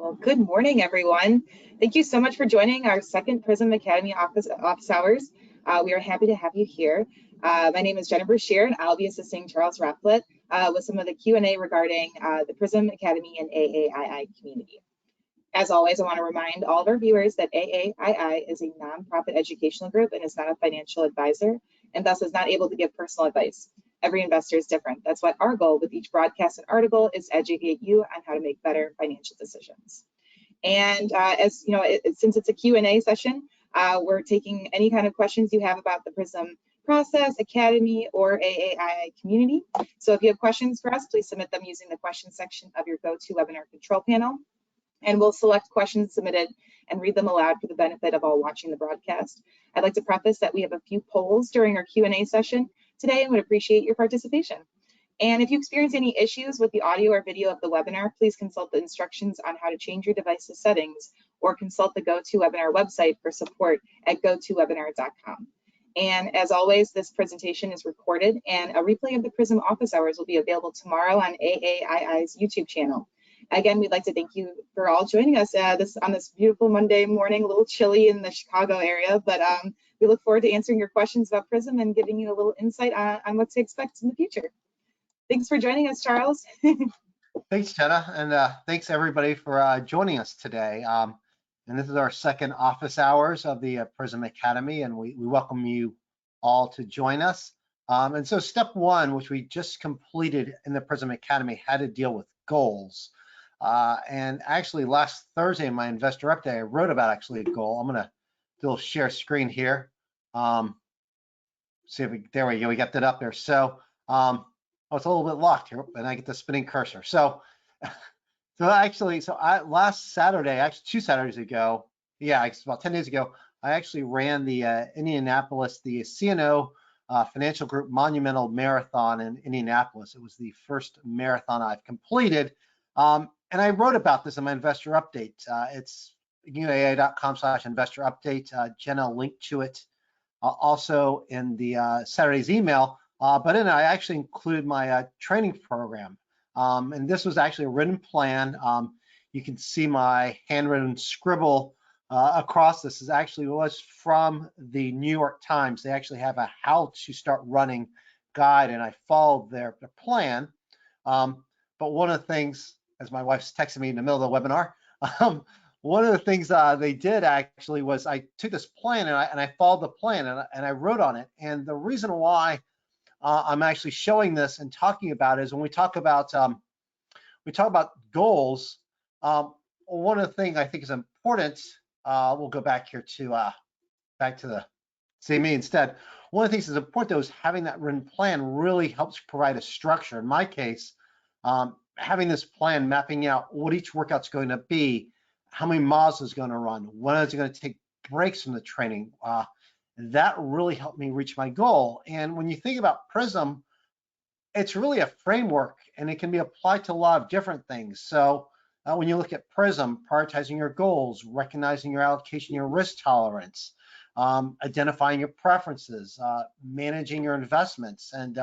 Well, good morning, everyone. Thank you so much for joining our second PRISM Academy office hours. We are happy to have you here. My name is Jenna Brashear, and I'll be assisting Charles Rotblut with some of the Q&A regarding the PRISM Academy and AAII Community. As always, I want to remind all of our viewers that AAII is a nonprofit educational group and is not a financial advisor, and thus is not able to give personal advice. Every investor is different. That's why our goal with each broadcast and article is to educate you on how to make better financial decisions. And as you know, since it's a Q&A session, we're taking any kind of questions you have about the PRISM process, Academy, or AAII community. So if you have questions for us, please submit them using the question section of your GoToWebinar control panel. And we'll select questions submitted and read them aloud for the benefit of all watching the broadcast. I'd like to preface that we have a few polls during our Q&A session today and would appreciate your participation. And if you experience any issues with the audio or video of the webinar, please consult the instructions on how to change your device's settings or consult the GoToWebinar website for support at gotowebinar.com. And as always, this presentation is recorded and a replay of the PRISM office hours will be available tomorrow on AAII's YouTube channel. Again, we'd like to thank you for all joining us on this beautiful Monday morning, a little chilly in the Chicago area, but we look forward to answering your questions about PRISM and giving you a little insight on what to expect in the future. Thanks for joining us, Charles. Thanks, Jenna, and thanks everybody for joining us today. And this is our second office hours of the PRISM Academy, and we welcome you all to join us. And so step one, which we just completed in the PRISM Academy, had to deal with goals. And actually last Thursday in my investor update, I wrote about actually a goal. I'm gonna do a share screen here. See if there we go, we got that up there. So oh, it's a little bit locked here, and I get the spinning cursor. So last Saturday, actually 2 Saturdays ago, yeah, it's about 10 days ago, I actually ran the Indianapolis, the CNO Financial Group Monumental Marathon in Indianapolis. It was the first marathon I've completed. And I wrote about this in my investor update. It's AAII.com/investor update. Jenna linked to it also in the Saturday's email. But in it, I actually included my training program. And this was actually a written plan. You can see my handwritten scribble across this. Is actually was from the New York Times. They actually have a how to start running guide, and I followed their plan. But one of the things, as my wife's texting me in the middle of the webinar, one of the things they did actually was I took this plan and I followed the plan and I wrote on it. And the reason why I'm actually showing this and talking about it is when we talk about goals. One of the things I think is important. We'll go back here to back to the see me instead. One of the things that's important though is having that written plan really helps provide a structure. In my case, having this plan, mapping out what each workout's going to be, how many miles is going to run, when is it going to take breaks from the training, that really helped me reach my goal. And when you think about PRISM, it's really a framework and it can be applied to a lot of different things. So when you look at PRISM, prioritizing your goals, recognizing your allocation, your risk tolerance, identifying your preferences, managing your investments, and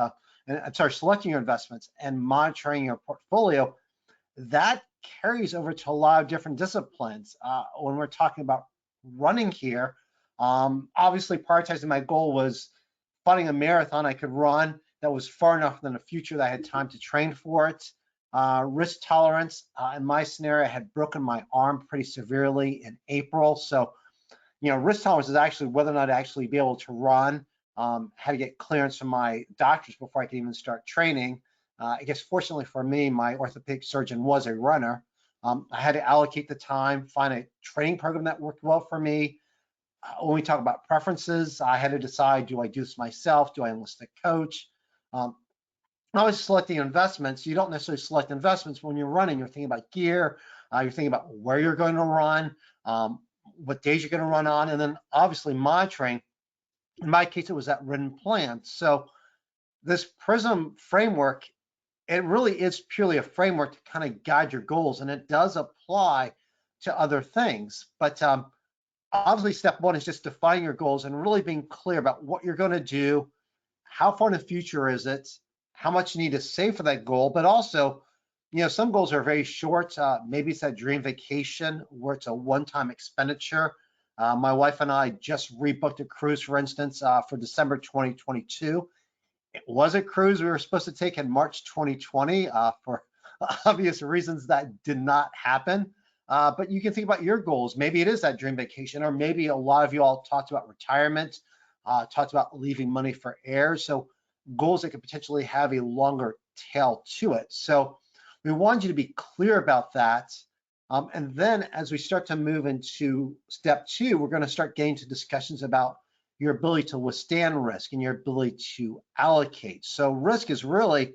selecting your investments and monitoring your portfolio, that carries over to a lot of different disciplines. When we're talking about running here, obviously prioritizing my goal was finding a marathon I could run that was far enough in the future that I had time to train for it. Risk tolerance, in my scenario, I had broken my arm pretty severely in April. So, risk tolerance is actually whether or not I actually be able to run. Had to get clearance from my doctors before I could even start training. I guess fortunately for me, my orthopedic surgeon was a runner. I had to allocate the time, find a training program that worked well for me. When we talk about preferences, I had to decide, do I do this myself? Do I enlist a coach? I was selecting investments. You don't necessarily select investments when you're running. You're thinking about gear. You're thinking about where you're going to run, what days you're going to run on, and then obviously monitoring. In my case, it was that written plan. So this PRISM framework, it really is purely a framework to kind of guide your goals, and it does apply to other things. But obviously, step one is just defining your goals and really being clear about what you're going to do, how far in the future is it, how much you need to save for that goal, but also some goals are very short. Maybe it's that dream vacation where it's a one-time expenditure. My wife and I just rebooked a cruise, for instance, for December 2022. It was a cruise we were supposed to take in March 2020 for obvious reasons that did not happen. But you can think about your goals. Maybe it is that dream vacation, or maybe a lot of you all talked about retirement, talked about leaving money for heirs. So goals that could potentially have a longer tail to it. So we want you to be clear about that. And then as we start to move into step 2, we're going to start getting to discussions about your ability to withstand risk and your ability to allocate. So risk is really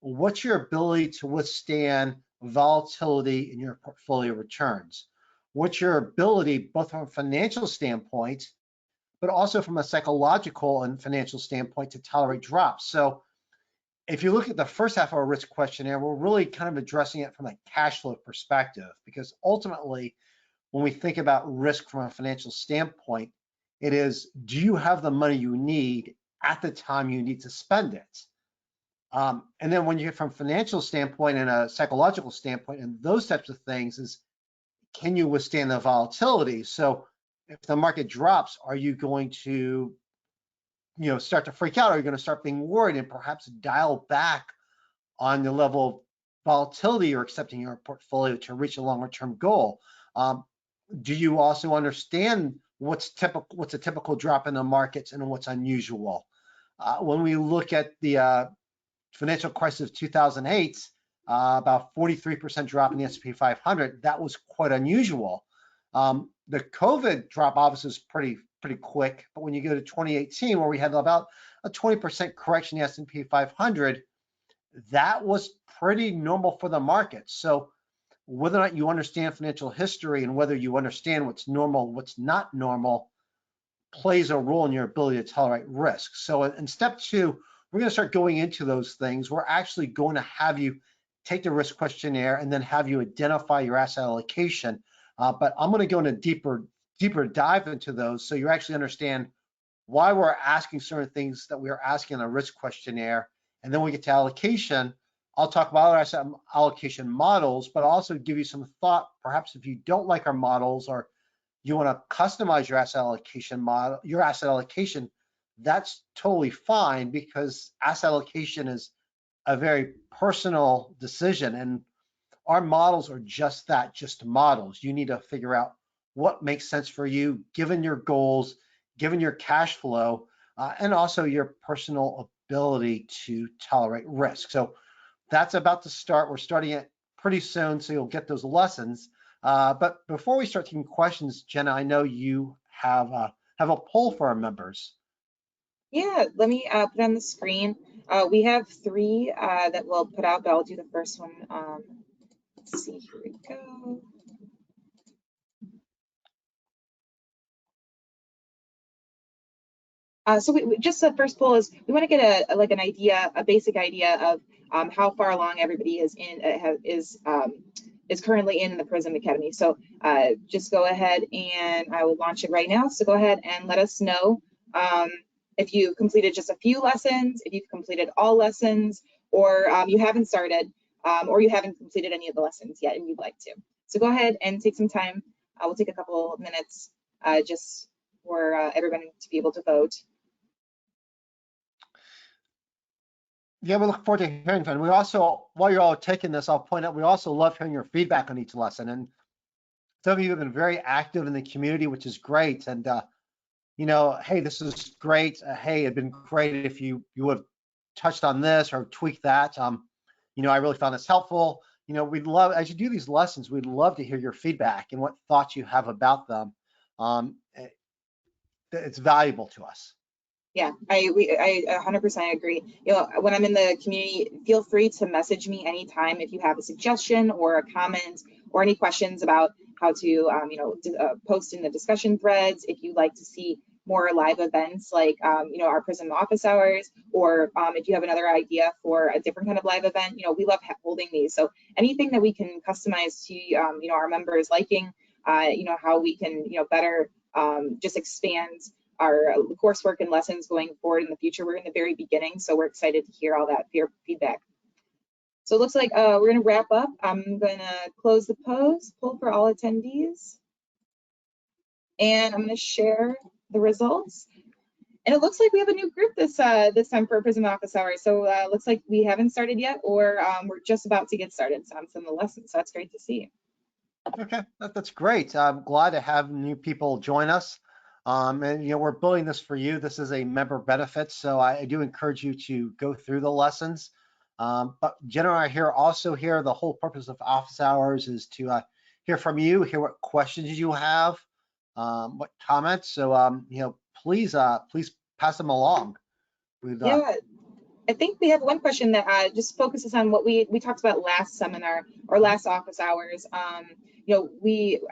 what's your ability to withstand volatility in your portfolio returns? What's your ability, both from a financial standpoint, but also from a psychological and financial standpoint, to tolerate drops? So if you look at the first half of our risk questionnaire, we're really kind of addressing it from a cash flow perspective, because ultimately, when we think about risk from a financial standpoint, it is, do you have the money you need at the time you need to spend it? And then when you get from a financial standpoint and a psychological standpoint and those types of things, is can you withstand the volatility? So if the market drops, are you going to start to freak out? Are you going to start being worried and perhaps dial back on the level of volatility you're accepting in your portfolio to reach a longer term goal? Do you also understand what's a typical drop in the markets and what's unusual? When we look at the financial crisis of 2008, about 43% drop in the S&P 500, that was quite unusual. The COVID drop obviously was pretty quick, but when you go to 2018, where we had about a 20% correction in the S&P 500, that was pretty normal for the market. So whether or not you understand financial history and whether you understand what's normal, what's not normal, plays a role in your ability to tolerate risk. So in step 2, we're going to start going into those things. We're actually going to have you take the risk questionnaire and then have you identify your asset allocation. But I'm going to go into deeper dive into those so you actually understand why we're asking certain things that we are asking in a risk questionnaire. And then we get to allocation. I'll talk about our asset allocation models, but also give you some thought, perhaps if you don't like our models or you want to customize your asset allocation model, that's totally fine, because asset allocation is a very personal decision, and our models are just that, just models. You need to figure out what makes sense for you, given your goals, given your cash flow, and also your personal ability to tolerate risk. So that's about to start. We're starting it pretty soon, so you'll get those lessons. But before we start taking questions, Jenna, I know you have a poll for our members. Yeah, let me put on the screen. We have 3 that we'll put out, but I'll do the first one. Let's see, here we go. So just the first poll is, we want to get an idea, a basic idea of how far along everybody is currently in the PRISM Academy. So just go ahead and I will launch it right now. So go ahead and let us know if you've completed just a few lessons, if you've completed all lessons, or you haven't started, or you haven't completed any of the lessons yet and you'd like to. So go ahead and take some time. We'll take a couple of minutes just for everyone to be able to vote. Yeah, we look forward to hearing from you. We also, while you're all taking this, I'll point out we also love hearing your feedback on each lesson. And some of you have been very active in the community, which is great. And hey, this is great. Hey, it'd been great if you would have touched on this or tweaked that. I really found this helpful. We'd love, as you do these lessons, we'd love to hear your feedback and what thoughts you have about them. It's valuable to us. Yeah, I 100% agree. When I'm in the community, feel free to message me anytime if you have a suggestion or a comment or any questions about how to, post in the discussion threads. If you'd like to see more live events like, our PRISM office hours, or if you have another idea for a different kind of live event, we love holding these. So anything that we can customize to, our members liking, how we can, better just expand our coursework and lessons going forward in the future. We're in the very beginning, so we're excited to hear all that feedback. So it looks like we're going to wrap up. I'm going to close the poll for all attendees. And I'm going to share the results. And it looks like we have a new group this time for PRISM Office Hours. So it looks like we haven't started yet, or we're just about to get started on some of the lessons. So that's great to see. Okay, that's great. I'm glad to have new people join us. And you know, we're building this for you. This is a member benefit, so I do encourage you to go through the lessons. But Jenna and I here also here, the whole purpose of office hours is to hear from you, hear what questions you have, what comments. So you know, please pass them along. Yeah, I think we have one question that just focuses on what we talked about last seminar or last office hours. You know,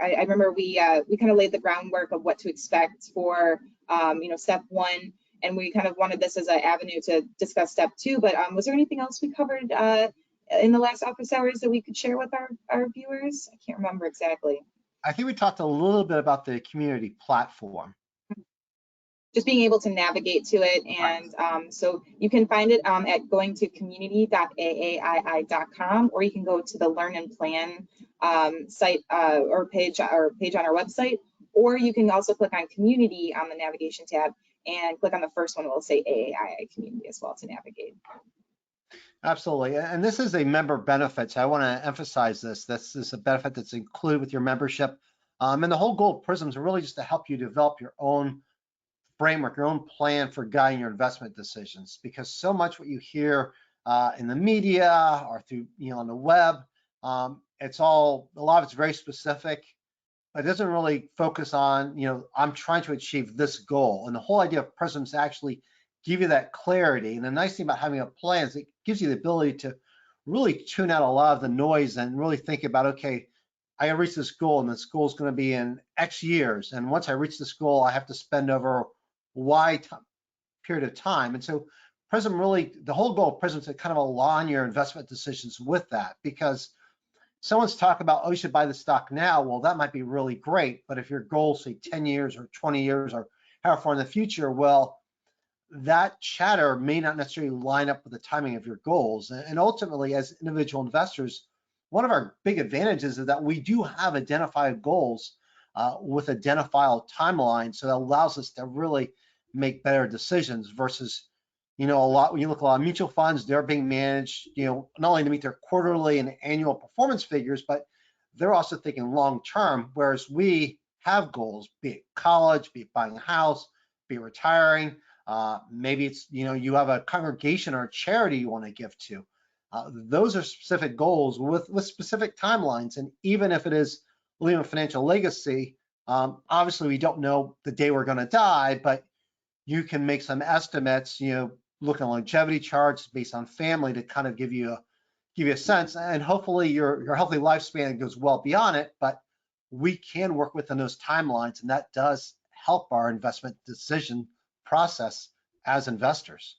I remember we kind of laid the groundwork of what to expect for you know, step one, and we kind of wanted this as an avenue to discuss step two. But was there anything else we covered in the last office hours that we could share with our viewers? I can't remember exactly. I think we talked a little bit about the community platform. Just being able to navigate to it. And so you can find it at going to community.aaii.com, or you can go to the Learn and Plan site or page on our website, or you can also click on Community on the navigation tab and click on the first one. It will say AAII Community as well to navigate. Absolutely, and this is a member benefit, so I want to emphasize this. This is a benefit that's included with your membership, and the whole goal of PRISM is really just to help you develop your own framework, your own plan for guiding your investment decisions. Because so much what you hear in the media or through, you know, on the web, it's all, a lot of it's very specific, but it doesn't really focus on, you know, I'm trying to achieve this goal. And the whole idea of PRISM is to actually give you that clarity. And the nice thing about having a plan is it gives you the ability to really tune out a lot of the noise and really think about, okay, I reach this goal, and this goal is going to be in X years. And once I reach this goal, I have to spend over Y period of time. And so PRISM really, the whole goal of PRISM is to kind of align your investment decisions with that, because someone's talking about, oh, you should buy the stock now. Well, that might be really great. But if your goal, say 10 years or 20 years or however far in the future, well, that chatter may not necessarily line up with the timing of your goals. And ultimately, as individual investors, one of our big advantages is that we do have identified goals with identifiable timelines. So that allows us to really make better decisions versus, you know, when you look at a lot of mutual funds, they're being managed, you know, not only to meet their quarterly and annual performance figures, but they're also thinking long term, whereas we have goals, be it college, be it buying a house, be it retiring. Maybe it's, you know, you have a congregation or a charity you want to give to. Those are specific goals with specific timelines. And even if it is leaving a financial legacy, obviously we don't know the day we're going to die, but you can make some estimates, you know, look at longevity charts based on family to kind of give you a sense. And hopefully your healthy lifespan goes well beyond it, but we can work within those timelines, and that does help our investment decision process as investors.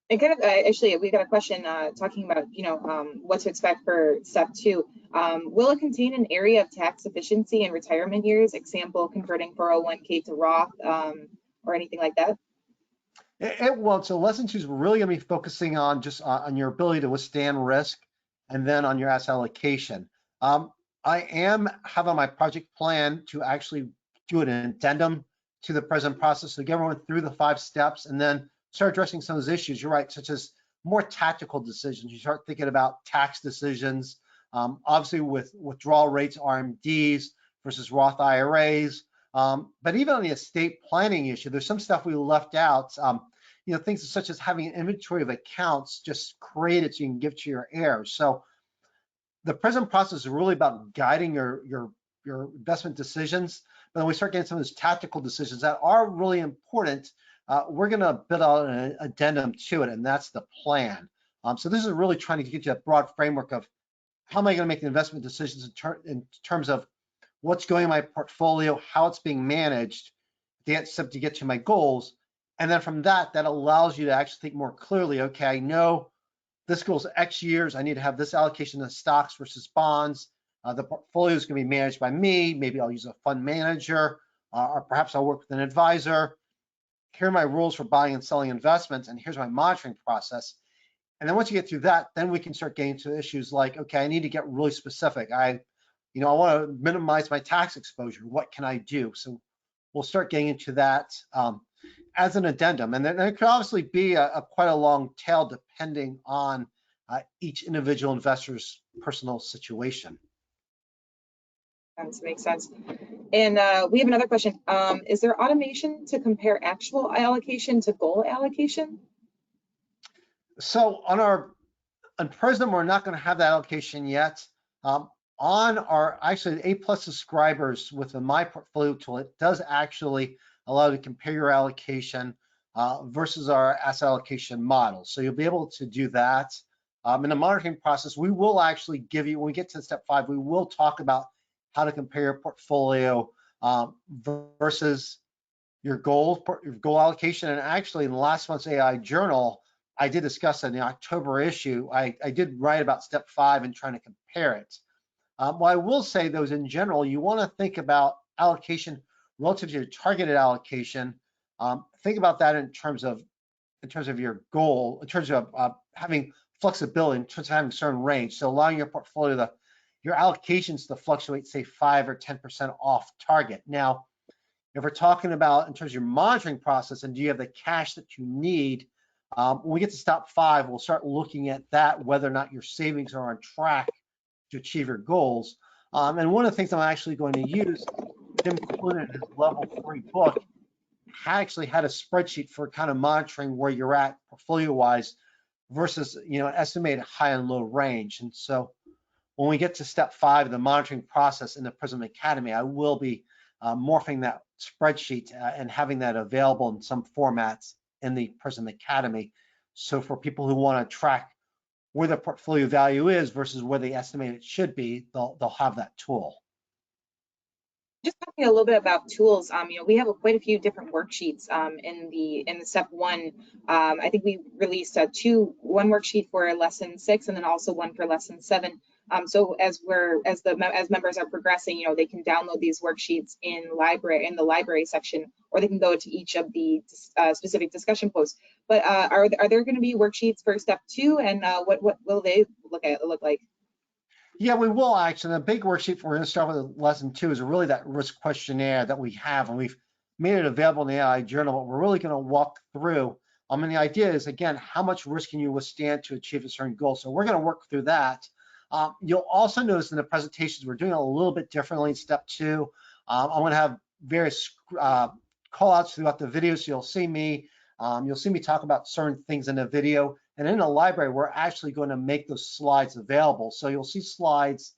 And kind of actually, we got a question talking about, you know, what to expect for step two. Will it contain an area of tax efficiency in retirement years, example, converting 401k to Roth or anything like that? It will. So lesson two is really going to be focusing on just on your ability to withstand risk, and then on your asset allocation. I have on my project plan to actually do an addendum to the PRISM process to get everyone through the 5 steps, and then start addressing some of those issues. You're right, such as more tactical decisions. You start thinking about tax decisions, obviously with withdrawal rates, RMDs versus Roth IRAs. But even on the estate planning issue, there's some stuff we left out. You know, things such as having an inventory of accounts just created so you can give to your heirs. So the PRISM process is really about guiding your investment decisions. But when we start getting some of those tactical decisions that are really important, we're going to build out an addendum to it, and that's the plan. So this is really trying to get you a broad framework of how am I going to make the investment decisions in terms of what's going in my portfolio, how it's being managed, to get to my goals. And then from that allows you to actually think more clearly, okay, I know this goes X years, I need to have this allocation of stocks versus bonds. The portfolio is going to be managed by me. Maybe I'll use a fund manager, or perhaps I'll work with an advisor. Here are my rules for buying and selling investments, and here's my monitoring process. And then once you get through that, then we can start getting to issues like, okay, I need to get really specific. I want to minimize my tax exposure. What can I do? So we'll start getting into that as an addendum. And then it could obviously be quite a long tail depending on each individual investor's personal situation. That makes sense. And we have another question. Is there automation to compare actual allocation to goal allocation? So on PRISM, we're not going to have that allocation yet. On our actually A+ subscribers with the My Portfolio tool, it does actually allow you to compare your allocation versus our asset allocation model. So you'll be able to do that. In the monitoring process, we will actually give you, when we get to step 5, we will talk about how to compare your portfolio versus your goal allocation. And actually, in last month's AAII Journal, I did discuss in the October issue, I did write about step 5 and trying to compare it. What I will say, though, is in general, you want to think about allocation relative to your targeted allocation. Think about that in terms of your goal, in terms of having flexibility, in terms of having a certain range. So allowing your portfolio, your allocations to fluctuate, say 5 or 10% off target. Now, if we're talking about in terms of your monitoring process and do you have the cash that you need, when we get to step 5, we'll start looking at that, whether or not your savings are on track to achieve your goals. And one of the things I'm actually going to use, Jim included in his level 3 book, actually had a spreadsheet for kind of monitoring where you're at portfolio-wise versus, an estimated high and low range. And so when we get to step 5, the monitoring process in the PRISM Academy, I will be morphing that spreadsheet and having that available in some formats in the PRISM Academy. So for people who want to track where the portfolio value is versus where they estimate it should be, they'll have that tool. Just talking a little bit about tools. We have quite a few different worksheets in the step 1. I think we released one worksheet for lesson 6 and then also one for lesson 7. So as members are progressing, they can download these worksheets in the library section, or they can go to each of the specific discussion posts. But are there going to be worksheets for step 2, and what will they look like? Yeah, we will actually. The big worksheet we're going to start with lesson 2 is really that risk questionnaire that we have, and we've made it available in the AAII Journal. But we're really going to walk through. And the idea is, again, how much risk can you withstand to achieve a certain goal? So we're going to work through that. You'll also notice in the presentations we're doing it a little bit differently in step 2. I'm going to have various call outs throughout the video, so you'll see me talk about certain things in the video. And in the library, we're actually going to make those slides available. So you'll see slides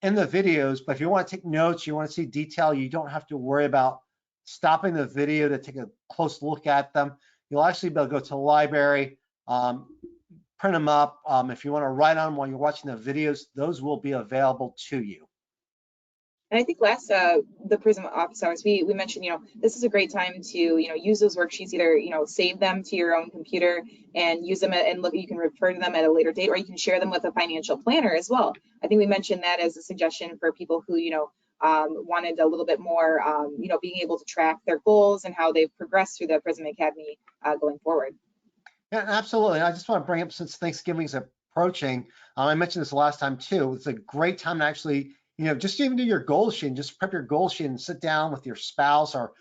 in the videos, but if you want to take notes, you want to see detail, you don't have to worry about stopping the video to take a close look at them. You'll actually be able to go to the library, print them up. If you want to write on them while you're watching the videos, those will be available to you. And I think last the PRISM office hours, we mentioned, this is a great time to, use those worksheets, either, save them to your own computer and use them and you can refer to them at a later date, or you can share them with a financial planner as well. I think we mentioned that as a suggestion for people who, wanted a little bit more, being able to track their goals and how they've progressed through the PRISM Academy going forward. Yeah, absolutely. I just want to bring up, since Thanksgiving is approaching, I mentioned this last time too, it's a great time to actually, just even do your goal sheet and just prep your goal sheet and sit down with your spouse, or,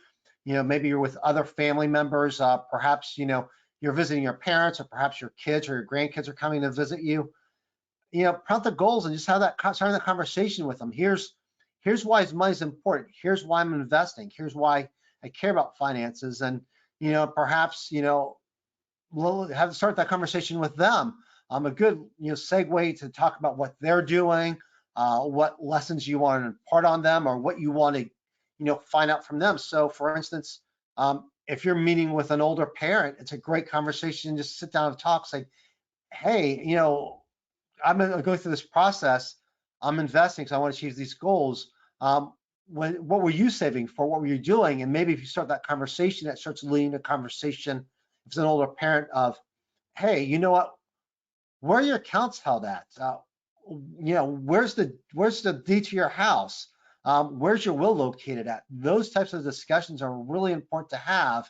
maybe you're with other family members. Perhaps, you're visiting your parents, or perhaps your kids or your grandkids are coming to visit you. Prompt the goals and just have start the conversation with them. Here's why money is important. Here's why I'm investing. Here's why I care about finances. And, perhaps, we'll have to start that conversation with them. A good, segue to talk about what they're doing, what lessons you want to impart on them, or what you want to, find out from them. So, for instance, if you're meeting with an older parent, it's a great conversation. Just sit down and talk. Say, hey, I'm going to go through this process. I'm investing because I want to achieve these goals. What were you saving for? What were you doing? And maybe if you start that conversation, that starts leading to conversation. If it's an older parent of, hey, you know what? Where are your accounts held at? Where's the deed to your house? Where's your will located at? Those types of discussions are really important to have,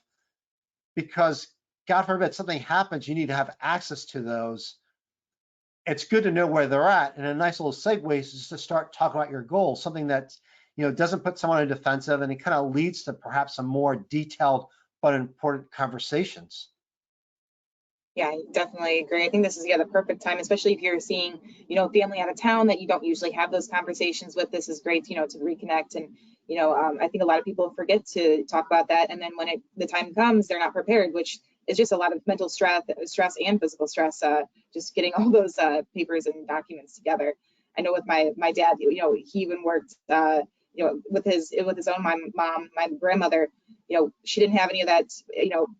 because God forbid something happens, you need to have access to those. It's good to know where they're at. And a nice little segue is just to start talking about your goals, something that, doesn't put someone on defensive, and it kind of leads to perhaps some more detailed but important conversations. Yeah, I definitely agree. I think this is the perfect time, especially if you're seeing, family out of town that you don't usually have those conversations with. This is great, to reconnect. And, I think a lot of people forget to talk about that. And then when the time comes, they're not prepared, which is just a lot of mental stress and physical stress, just getting all those papers and documents together. I know with my dad, he even worked, with his own, my mom, my grandmother, she didn't have any of that,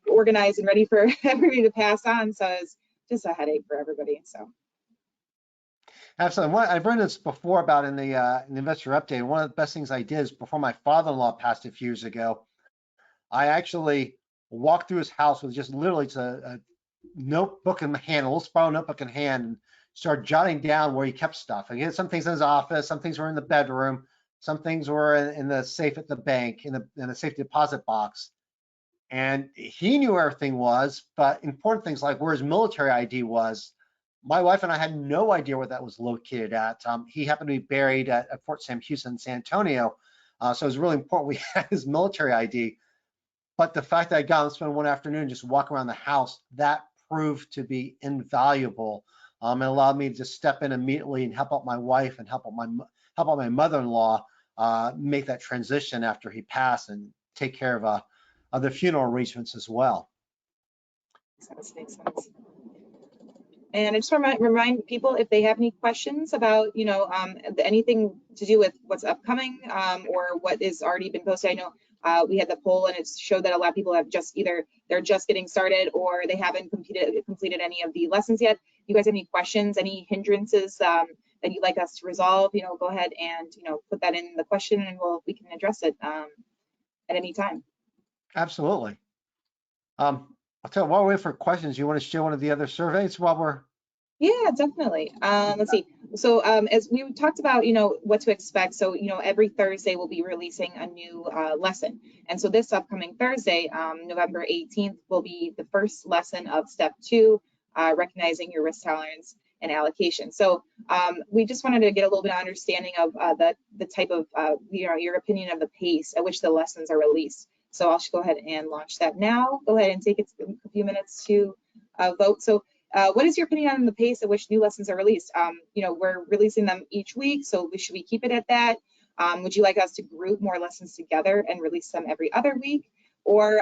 organized and ready for everybody to pass on. So it's just a headache for everybody. So. Absolutely. I've written this before about in the investor update. One of the best things I did is before my father-in-law passed a few years ago, I actually walked through his house with just literally a notebook in hand, a little spiral notebook in hand, and started jotting down where he kept stuff. He had some things in his office, some things were in the bedroom, some things were in the safe at the bank, in the safe deposit box. And he knew where everything was, but important things like where his military ID was, my wife and I had no idea where that was located at. He happened to be buried at Fort Sam Houston in San Antonio. So it was really important we had his military ID. But the fact that I got to spend one afternoon just walk around the house, that proved to be invaluable. It allowed me to just step in immediately and help out my wife and help out my mother-in-law make that transition after he passed, and take care of the funeral arrangements as well. Makes sense. And I just want to remind people, if they have any questions about, anything to do with what's upcoming or what is already been posted. I know we had the poll and it showed that a lot of people have they're just getting started, or they haven't completed any of the lessons yet. If you guys have any questions, any hindrances that you'd like us to resolve, go ahead and, put that in the question, and we can address it at any time. Absolutely. I'll tell you, while we're waiting for questions, you want to share one of the other surveys while we're... Yeah, definitely. Let's see. So as we talked about, what to expect. So, every Thursday we'll be releasing a new lesson. And so this upcoming Thursday, November 18th, will be the first lesson of step 2, recognizing your risk tolerance and allocation. So we just wanted to get a little bit of understanding of the type of, your opinion of the pace at which the lessons are released. So I'll just go ahead and launch that now. Go ahead and take a few minutes to vote. So what is your opinion on the pace at which new lessons are released? We're releasing them each week, so should we keep it at that? Would you like us to group more lessons together and release them every other week? Or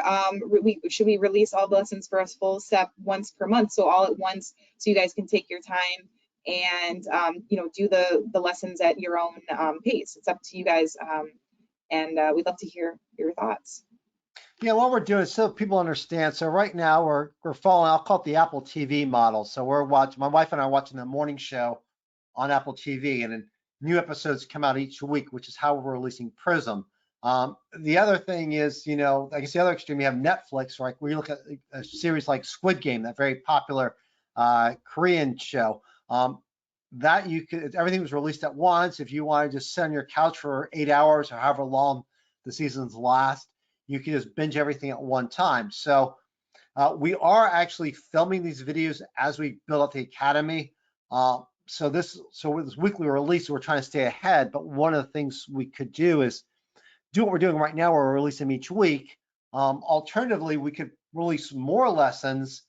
should we release all the lessons for a full step once per month, so all at once, so you guys can take your time and do the lessons at your own pace? It's up to you guys, and we'd love to hear your thoughts. Yeah, what we're doing, so people understand. So right now we're following, I'll call it the Apple TV model. So we're watching, my wife and I are watching the morning show on Apple TV, and then new episodes come out each week, which is how we're releasing PRISM. The other thing is, I guess the other extreme, you have Netflix, right? Where you look at a series like Squid Game, that very popular Korean show. That you could, everything was released at once. If you want to just sit on your couch for 8 hours or however long the seasons last, you can just binge everything at one time. So we are actually filming these videos as we build up the academy. So with this weekly release, we're trying to stay ahead. But one of the things we could do is do what we're doing right now, where we're releasing them each week. Alternatively, we could release more lessons,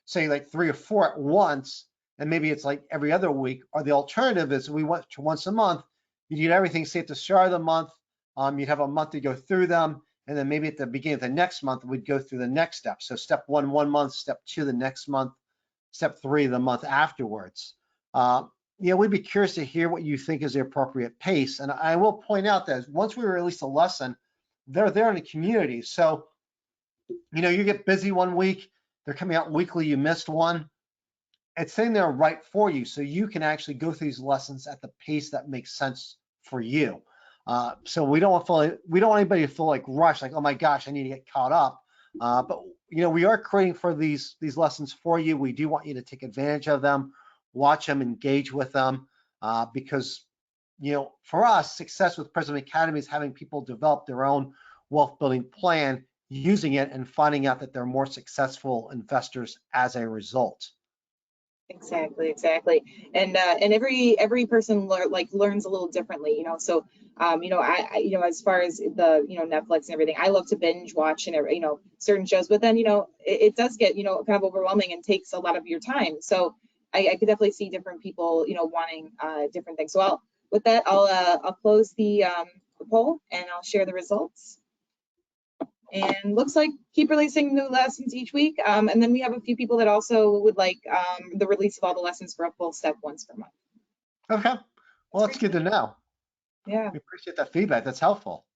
say like 3 or 4 at once, and maybe it's like every other week. Or the alternative is we went to once a month. You get everything, say at the start of the month. You'd have a month to go through them. And then maybe at the beginning of the next month, we'd go through the next step. So step 1, 1 month, step 2, the next month, step 3, the month afterwards. We'd be curious to hear what you think is the appropriate pace. And I will point out that once we release a lesson, they're there in the community. So, you get busy one week, they're coming out weekly, you missed one. It's sitting there right for you. So you can actually go through these lessons at the pace that makes sense for you. So we don't want anybody to feel like rushed, like, oh my gosh, I need to get caught up. But we are creating for these lessons for you. We do want you to take advantage of them, watch them, engage with them, because for us, success with PRISM Academy is having people develop their own wealth building plan using it and finding out that they're more successful investors as a result. Exactly. And every person learns a little differently, you know. So as far as the Netflix and everything, I love to binge watch and certain shows, but then it does get kind of overwhelming and takes a lot of your time. So I could definitely see different people wanting different things. So with that I'll close the poll and I'll share the results. And looks like keep releasing new lessons each week. And then we have a few people that also would like the release of all the lessons for a full step once per month. Okay, well, that's good to know. Yeah. We appreciate that feedback. That's helpful.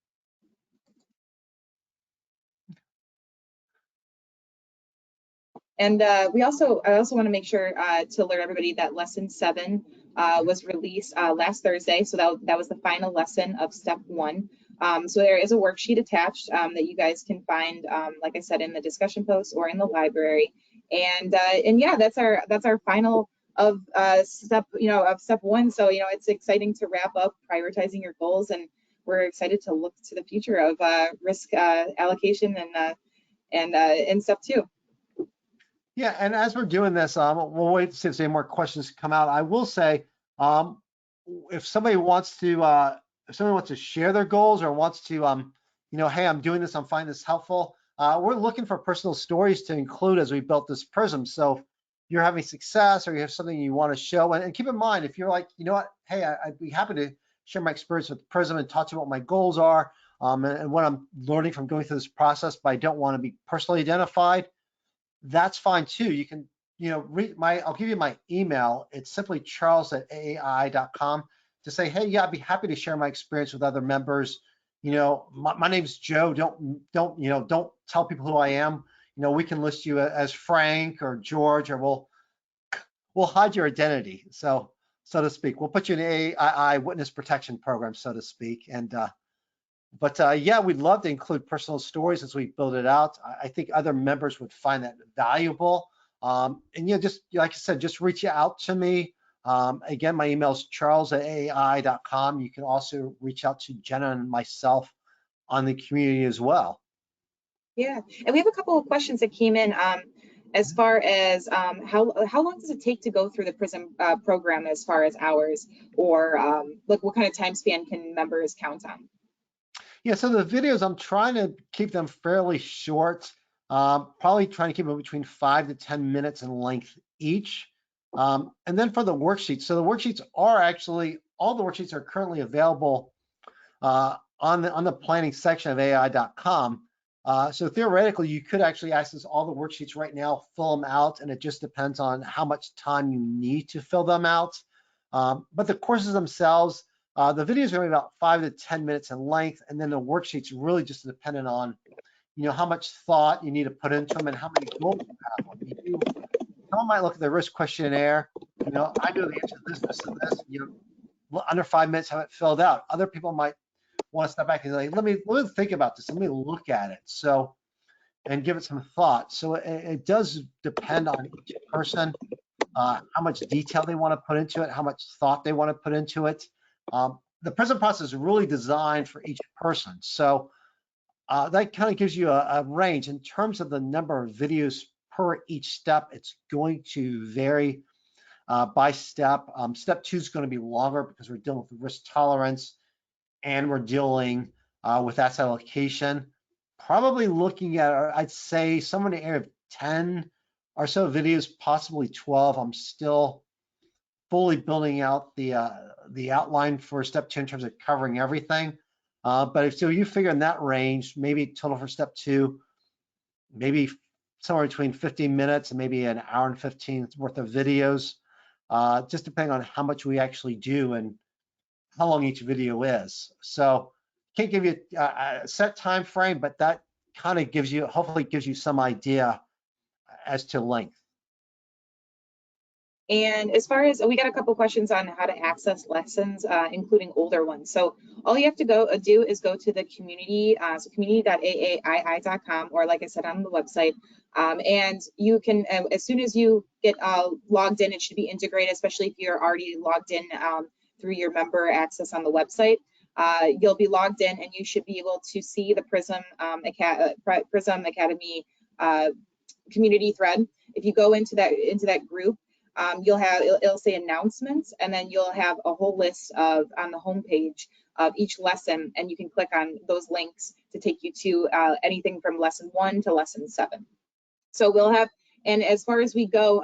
And I also want to make sure to alert everybody that lesson 7 was released last Thursday. So that was the final lesson of step 1. So there is a worksheet attached that you guys can find, like I said, in the discussion post or in the library. And yeah, that's our final of step 1. So it's exciting to wrap up prioritizing your goals, and we're excited to look to the future of risk allocation and in step 2. Yeah, and as we're doing this, we'll wait to see if any more questions come out. I will say, if somebody wants to share their goals or wants to, hey, I'm doing this, I'm finding this helpful. We're looking for personal stories to include as we built this PRISM. So if you're having success or you have something you want to show, and keep in mind, if you're like, you know what, hey, I'd be happy to share my experience with PRISM and talk to you what my goals are and what I'm learning from going through this process, but I don't want to be personally identified, that's fine too. You can, I'll give you my email. It's simply charles@aai.com to say, hey, yeah, I'd be happy to share my experience with other members. My name's Joe. Don't tell people who I am. We can list you as Frank or George, or we'll hide your identity, so to speak. We'll put you in the AAII witness protection program, so to speak. And But yeah, we'd love to include personal stories as we build it out. I think other members would find that valuable. And just like I said, just reach out to me. Again, my email is charles@aai.com. You can also reach out to Jenna and myself on the community as well. Yeah, and we have a couple of questions that came in as far as how long does it take to go through the PRISM program as far as hours, or like what kind of time span can members count on? Yeah, so the videos, I'm trying to keep them fairly short, probably trying to keep them between 5 to 10 minutes in length each. And then for the worksheets, so the worksheets are actually, all the worksheets are currently available on the planning section of AAII.com. So theoretically, you could actually access all the worksheets right now, fill them out, and it just depends on how much time you need to fill them out. But the courses themselves, the videos are only about 5 to 10 minutes in length, and then the worksheets really just dependent on, how much thought you need to put into them and how many goals you have. Someone might look at the risk questionnaire, I know the answer to this, this, and this, under 5 minutes have it filled out. Other people might want to step back and say, let me think about this, let me look at it, and give it some thought. So it does depend on each person, how much detail they want to put into it, how much thought they want to put into it. The PRISM process is really designed for each person. So that kind of gives you a range. In terms of the number of videos per each step, it's going to vary by step. Step 2 is going to be longer because we're dealing with risk tolerance and we're dealing with asset allocation. Probably looking at, I'd say, somewhere in the area of 10 or so videos, possibly 12. I'm still fully building out the outline for step 2 in terms of covering everything. But if so, you figure in that range, maybe total for step 2, maybe somewhere between 15 minutes and maybe an hour and 15 worth of videos, just depending on how much we actually do and how long each video is. So can't give you a set time frame, but that kind of hopefully gives you some idea as to length. And as far as, we got a couple questions on how to access lessons, including older ones. So all you have to do is go to the community, so community.aai.com, or like I said, on the website. And you can, as soon as you get logged in, it should be integrated, especially if you're already logged in through your member access on the website. you'll be logged in and you should be able to see the PRISM Academy community thread. If you go into that group, it'll say announcements, and then you'll have a whole list of on the homepage of each lesson, and you can click on those links to take you to anything from lesson 1 to lesson 7. So we'll have, and as far as we go,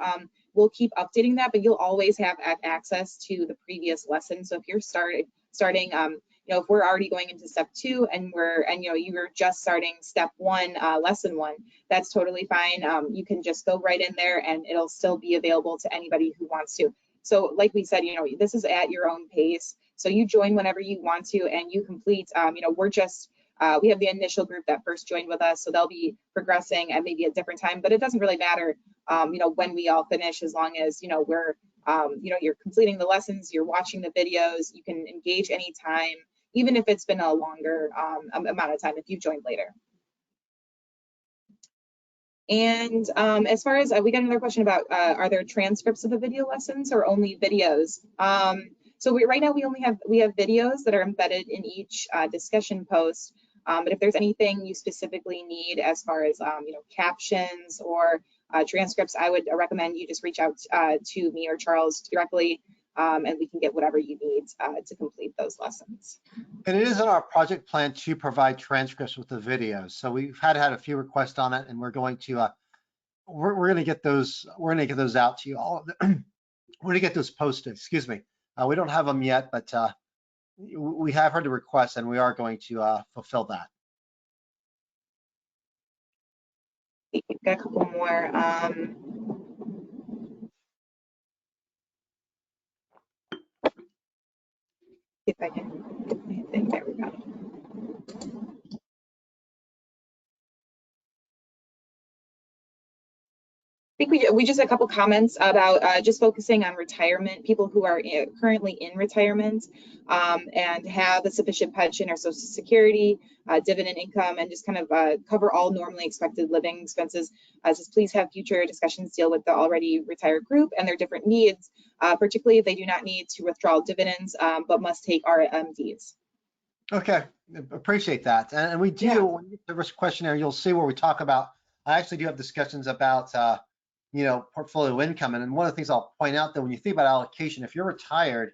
we'll keep updating that, but you'll always have access to the previous lesson. So if you're starting, if we're already going into step 2 and you're just starting step 1, lesson 1, that's totally fine. You can just go right in there and it'll still be available to anybody who wants to. So like we said, this is at your own pace. So you join whenever you want to and you complete, we have the initial group that first joined with us, so they'll be progressing at maybe a different time, but it doesn't really matter, when we all finish, as long as, you're completing the lessons, you're watching the videos, you can engage anytime, even if it's been a longer amount of time if you've joined later. And as far as, we got another question about, are there transcripts of the video lessons or only videos? So right now we have videos that are embedded in each discussion post. But if there's anything you specifically need as far as captions or transcripts, I would recommend you just reach out to me or Charles directly, and we can get whatever you need to complete those lessons. And it is in our project plan to provide transcripts with the videos. So we've had a few requests on it, and we're going to we're going to get those out to you all. We're going to get those posted. Excuse me. We don't have them yet, but we have heard the request, and we are going to fulfill that. We've got a couple more. If I can, I think there we go. I think we just had a couple comments about just focusing on retirement, people who are currently in retirement and have a sufficient pension or Social Security, dividend income, and just kind of cover all normally expected living expenses. Says please have future discussions deal with the already retired group and their different needs, particularly if they do not need to withdraw dividends but must take RMDs. Okay, appreciate that. And we do, when you get the risk questionnaire, you'll see where we talk about, I actually do have discussions about portfolio income. And one of the things I'll point out that when you think about allocation, if you're retired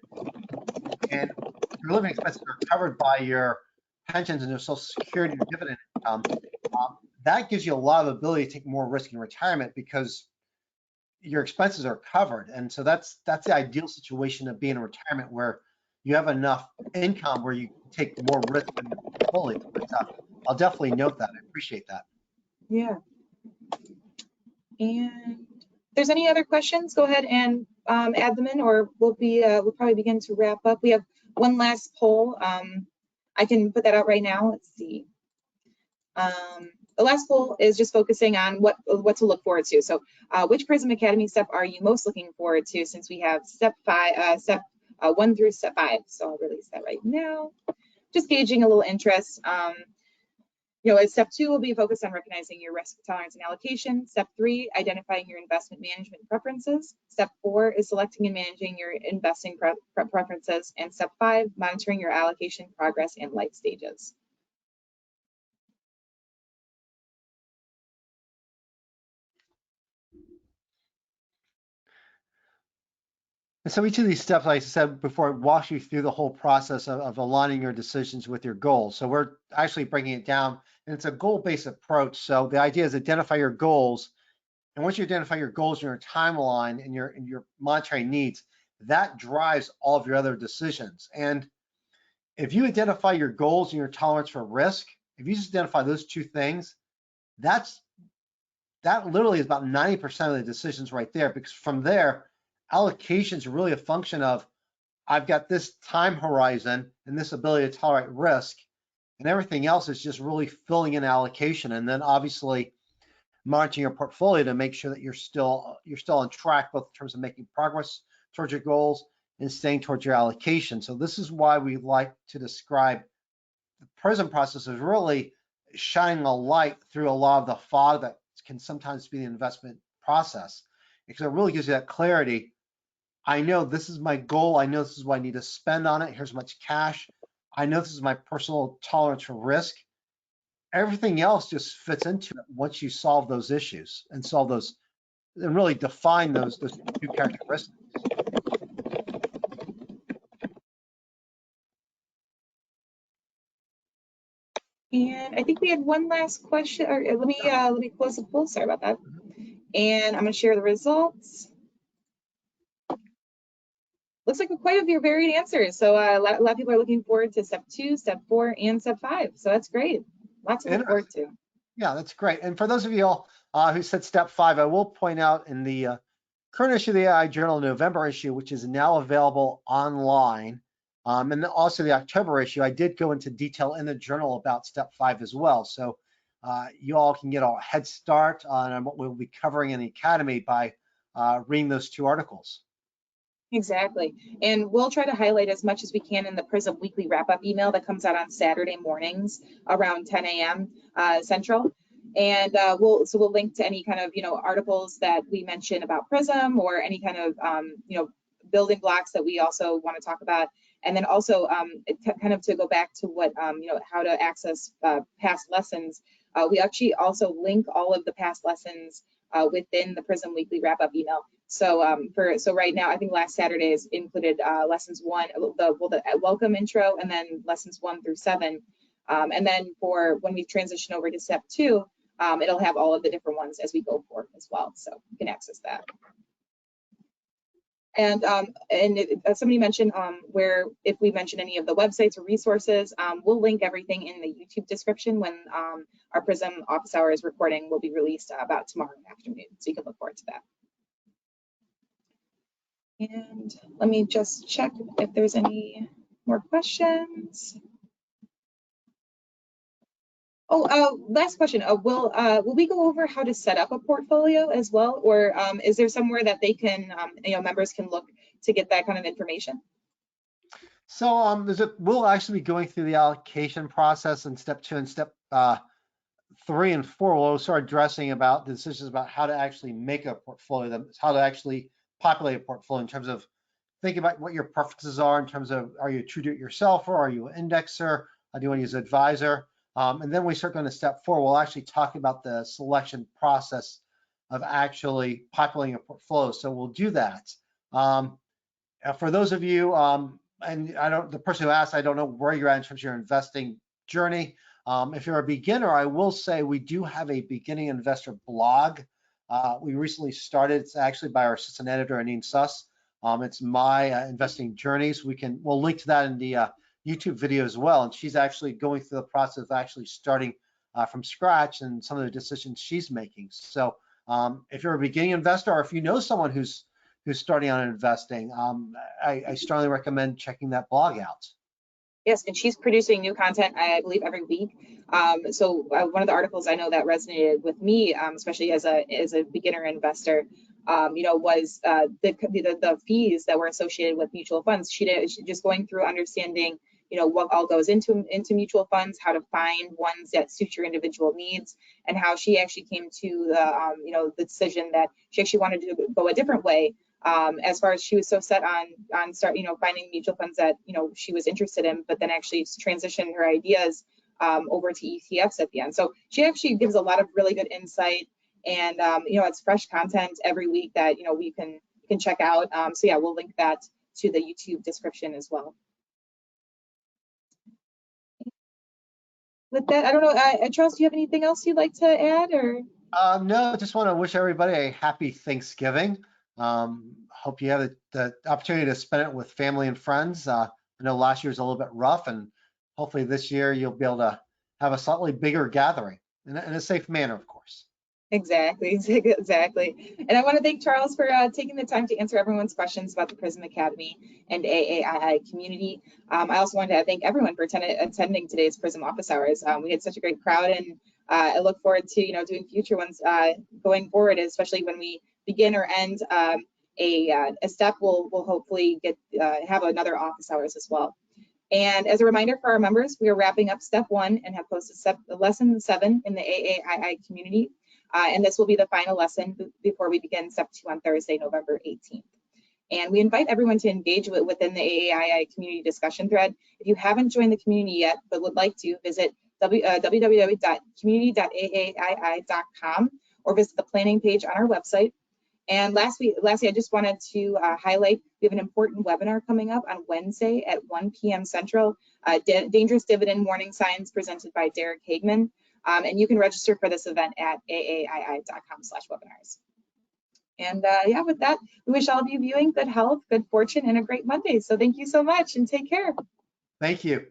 and your living expenses are covered by your pensions and your Social Security or dividend income, that gives you a lot of ability to take more risk in retirement because your expenses are covered. And so that's the ideal situation of being in retirement where you have enough income where you take more risk in your portfolio. But I'll definitely note that. I appreciate that. Yeah. And if there's any other questions, go ahead and add them in, or we'll probably begin to wrap up. We have one last poll. I can put that out right now. Let's see. The last poll is just focusing on what to look forward to. So which PRISM Academy step are you most looking forward to, since we have step 1 through step 5. So I'll release that right now. Just gauging a little interest. Step 2 will be focused on recognizing your risk tolerance and allocation. Step 3, identifying your investment management preferences. Step 4 is selecting and managing your investing preferences. And step 5, monitoring your allocation progress and life stages. And so each of these steps, like I said before, walks you through the whole process of aligning your decisions with your goals. So we're actually breaking it down, and it's a goal-based approach. So the idea is identify your goals, and once you identify your goals, your timeline, and your monetary needs, that drives all of your other decisions. And if you identify your goals and your tolerance for risk, if you just identify those two things, that literally is about 90% of the decisions right there, because from there, allocation is really a function of, I've got this time horizon and this ability to tolerate risk, and everything else is just really filling in allocation. And then obviously monitoring your portfolio to make sure that you're still on track, both in terms of making progress towards your goals and staying towards your allocation. So this is why we like to describe the PRISM process as really shining a light through a lot of the fog that can sometimes be the investment process, because it really gives you that clarity. I know this is my goal. I know this is what I need to spend on it. Here's how much cash. I know this is my personal tolerance for risk. Everything else just fits into it once you solve those issues and solve those and really define those two characteristics. And I think we had one last question, or let me close the poll, sorry about that. And I'm gonna share the results. Looks like quite a few varied answers. So a lot of people are looking forward to step 2, step 4, and step 5. So that's great. Lots to look forward to. Yeah, that's great. And for those of you all who said step 5, I will point out in the current issue of the AAII Journal, November issue, which is now available online, and also the October issue, I did go into detail in the journal about step 5 as well. So you all can get a head start on what we'll be covering in the Academy by reading those 2 articles. Exactly. And we'll try to highlight as much as we can in the PRISM weekly wrap-up email that comes out on Saturday mornings around 10 a.m. Central. And we'll link to any kind of, articles that we mention about PRISM or any kind of, building blocks that we also want to talk about. And then also kind of to go back to what, how to access past lessons. We actually also link all of the past lessons within the PRISM weekly wrap-up email. So so right now, I think last Saturday's included lessons 1, the welcome intro, and then lessons 1 through 7. And then for when we transition over to step 2, it'll have all of the different ones as we go forward as well. So you can access that. And somebody mentioned where if we mention any of the websites or resources, we'll link everything in the YouTube description when our PRISM office hours recording will be released about tomorrow afternoon. So you can look forward to that. And let me just check if there's any more questions. Oh, last question. Will we go over how to set up a portfolio as well, or is there somewhere that they can, members can look to get that kind of information? So we'll actually be going through the allocation process in step 2 and step 3 and 4. We'll start addressing about the decisions about how to actually make a portfolio, how to actually populate a portfolio in terms of thinking about what your preferences are in terms of, are you a true do-it-yourselfer, are you an indexer, do you want to use an advisor? And then we start going to step 4. We'll actually talk about the selection process of actually populating a portfolio. So we'll do that. For those of you, and the person who asked, I don't know where you're at in terms of your investing journey. If you're a beginner, I will say we do have a beginning investor blog. We recently started. It's actually by our assistant editor, Aneen Suss. It's my investing journeys. We'll link to that in the YouTube video as well. And she's actually going through the process of actually starting from scratch and some of the decisions she's making. So if you're a beginning investor, or if you know someone who's starting on investing, I strongly recommend checking that blog out. Yes, and she's producing new content, I believe, every week. So one of the articles I know that resonated with me, especially as a beginner investor, was the fees that were associated with mutual funds. She just going through understanding, what all goes into mutual funds, how to find ones that suit your individual needs, and how she actually came to the decision that she actually wanted to go a different way. As far as she was so set on finding mutual funds that she was interested in, but then actually transitioned her ideas over to ETFs at the end. So she actually gives a lot of really good insight, and it's fresh content every week that we can check out. So yeah, we'll link that to the YouTube description as well. With that, I don't know, Charles, do you have anything else you'd like to add, or? No, I just want to wish everybody a happy Thanksgiving. Hope you have the opportunity to spend it with family and friends. I know last year was a little bit rough, and hopefully this year you'll be able to have a slightly bigger gathering in a safe manner, of course. Exactly. And I want to thank Charles for taking the time to answer everyone's questions about the PRISM Academy and AAII community. I also wanted to thank everyone for attending today's PRISM office hours. We had such a great crowd, and I look forward to doing future ones going forward, especially when we begin or end a step. We'll hopefully have another office hours as well. And as a reminder for our members, we are wrapping up step 1 and have posted lesson 7 in the AAII community. And this will be the final lesson before we begin step 2 on Thursday, November 18th. And we invite everyone to engage within the AAII community discussion thread. If you haven't joined the community yet, but would like to, visit www.community.aaii.com or visit the planning page on our website. And lastly, I just wanted to highlight, we have an important webinar coming up on Wednesday at 1 p.m. Central, Dangerous Dividend Warning Signs, presented by Derek Hagman. And you can register for this event at aaii.com/webinars. And yeah, with that, we wish all of you viewing good health, good fortune, and a great Monday. So thank you so much and take care. Thank you.